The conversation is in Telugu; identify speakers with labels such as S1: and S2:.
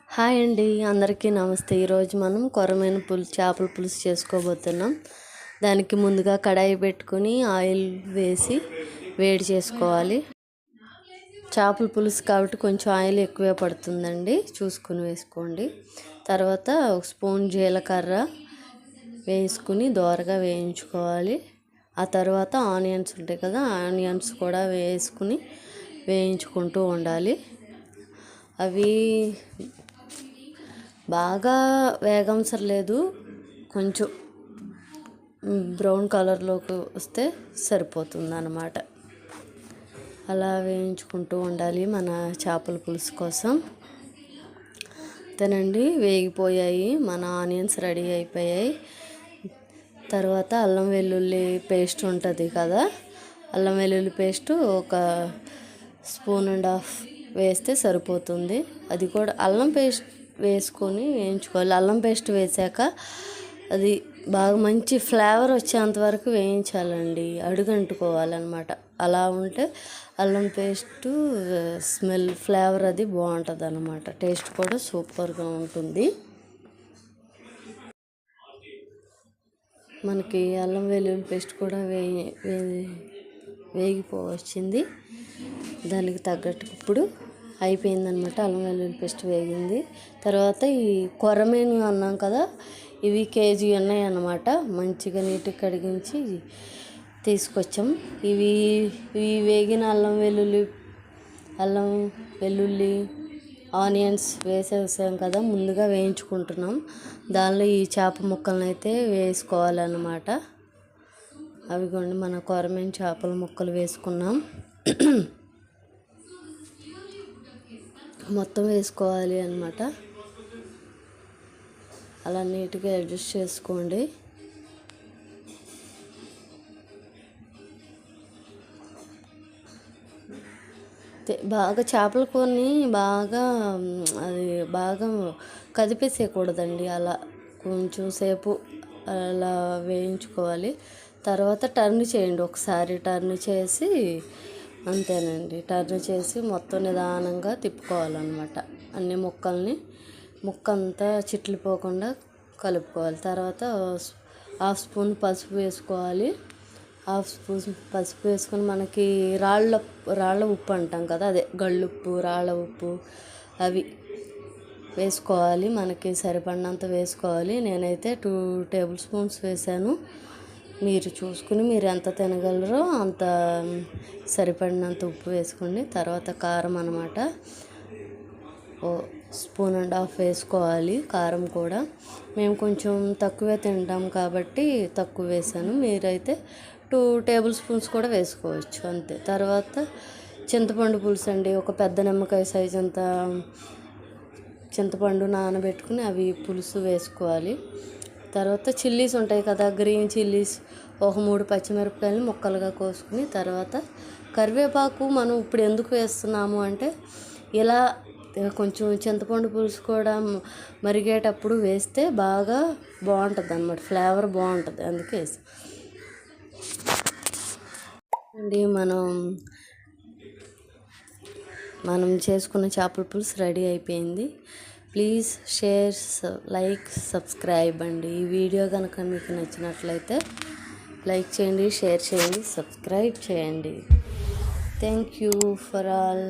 S1: హాయ్ అండి, అందరికీ నమస్తే. ఈరోజు మనం కొరమైన చేపల పులుసు చేసుకోబోతున్నాం. దానికి ముందుగా కడాయి పెట్టుకుని ఆయిల్ వేసి వేడి చేసుకోవాలి. చేపల పులుసు కాబట్టి కొంచెం ఆయిల్ ఎక్కువే పడుతుందండి, చూసుకుని వేసుకోండి. తర్వాత ఒక స్పూన్ జీలకర్ర వేసుకుని దోరగా వేయించుకోవాలి. ఆ తర్వాత ఆనియన్స్ ఉంటాయి కదా, ఆనియన్స్ కూడా వేసుకుని వేయించుకుంటూ ఉండాలి. అవి బాగా వేగంసరం లేదు, కొంచెం బ్రౌన్ కలర్లోకి వస్తే సరిపోతుంది అన్నమాట. అలా వేయించుకుంటూ ఉండాలి మన చేపల పులుసు కోసం. తినండి, వేగిపోయాయి, మన ఆనియన్స్ రెడీ అయిపోయాయి. తర్వాత అల్లం వెల్లుల్లి పేస్ట్ ఉంటుంది కదా, అల్లం వెల్లుల్లి పేస్ట్ ఒక 1.5 స్పూన్ వేస్తే సరిపోతుంది. అది కూడా అల్లం పేస్ట్ వేసుకొని వేయించుకోవాలి. అల్లం పేస్ట్ వేసాక అది బాగా మంచి ఫ్లేవర్ వచ్చేంత వరకు వేయించాలండి, అడుగంటుకోవాలన్నమాట. అలా ఉంటే అల్లం పేస్టు స్మెల్ ఫ్లేవర్ అది బాగుంటుంది అన్నమాట. టేస్ట్ కూడా సూపర్గా ఉంటుంది. మనకి అల్లం వెల్లుల్లి పేస్ట్ కూడా వేగిపోవచ్చింది. దానికి తగ్గట్టు ఇప్పుడు అయిపోయిందనమాట. అల్లం వెల్లుల్లి పేస్ట్ వేగింది. తర్వాత ఈ కొరమేను అన్నాం కదా, ఇవి కేజీ ఉన్నాయి అన్నమాట. మంచిగా నీట్గా కడిగించి తీసుకొచ్చాం. ఇవి వేగిన అల్లం వెల్లుల్లి ఆనియన్స్ వేసేసాం కదా, ముందుగా వేయించుకుంటున్నాం. దానిలో ఈ చేప ముక్కలను అయితే వేసుకోవాలన్నమాట. అవి కొన్ని మన కొరమేను చేపల ముక్కలు వేసుకున్నాం. మొత్తం వేసుకోవాలి అన్నమాట. అలా నీట్గా అడ్జస్ట్ చేసుకోండి. బాగా చేపల కూరని బాగా కదిపేసేయకూడదండి. అలా కొంచెం సేపు అలా వేయించుకోవాలి. తర్వాత టర్న్ చేయండి, ఒకసారి టర్న్ చేసి అంతేనండి. టర్న్ చేసి మొత్తం నిదానంగా తిప్పుకోవాలన్నమాట. అన్ని ముక్క అంతా చిట్లిపోకుండా కలుపుకోవాలి. తర్వాత 1/2 స్పూన్ పసుపు వేసుకోవాలి. 1/2 స్పూన్ పసుపు వేసుకొని మనకి రాళ్ళ ఉప్పు అంటాం కదా, అదే గళ్ళుప్పు, రాళ్ళ ఉప్పు అవి వేసుకోవాలి. మనకి సరిపడినంత వేసుకోవాలి. నేనైతే 2 టేబుల్ స్పూన్స్ వేసాను. మీరు చూసుకుని మీరు ఎంత తినగలరో అంత సరిపడినంత ఉప్పు వేసుకోండి. తర్వాత కారం అన్నమాట, 1.5 స్పూన్ వేసుకోవాలి. కారం కూడా మేము కొంచెం తక్కువే తింటాం కాబట్టి తక్కువ వేసాను. మీరైతే 2 టేబుల్ స్పూన్స్ కూడా వేసుకోవచ్చు, అంతే. తర్వాత చింతపండు పులుసు అండి, ఒక పెద్ద నిమ్మకాయ సైజ్ అంత చింతపండు నానబెట్టుకుని అవి పులుసు వేసుకోవాలి. తర్వాత చిల్లీస్ ఉంటాయి కదా, గ్రీన్ చిల్లీస్, ఒక 3 పచ్చిమిరపకాయలు ముక్కలుగా కోసుకుని, తర్వాత కరివేపాకు మనం ఇప్పుడు ఎందుకు వేస్తున్నాము అంటే, ఇలా కొంచెం చింతపండు పులుసు కూడా మరిగేటప్పుడు వేస్తే బాగా బాగుంటుంది అన్నమాట, ఫ్లేవర్ బాగుంటుంది, అందుకే వేస్తాం అండి. మనం చేసుకున్న చేపల పులుసు రెడీ అయిపోయింది. ప్లీజ్ షేర్, లైక్, సబ్స్క్రైబ్ అండి. ఈ వీడియో కనుక మీకు నచ్చినట్లయితే లైక్ చేయండి, షేర్ చేయండి, సబ్స్క్రైబ్ చేయండి. Thank you for all.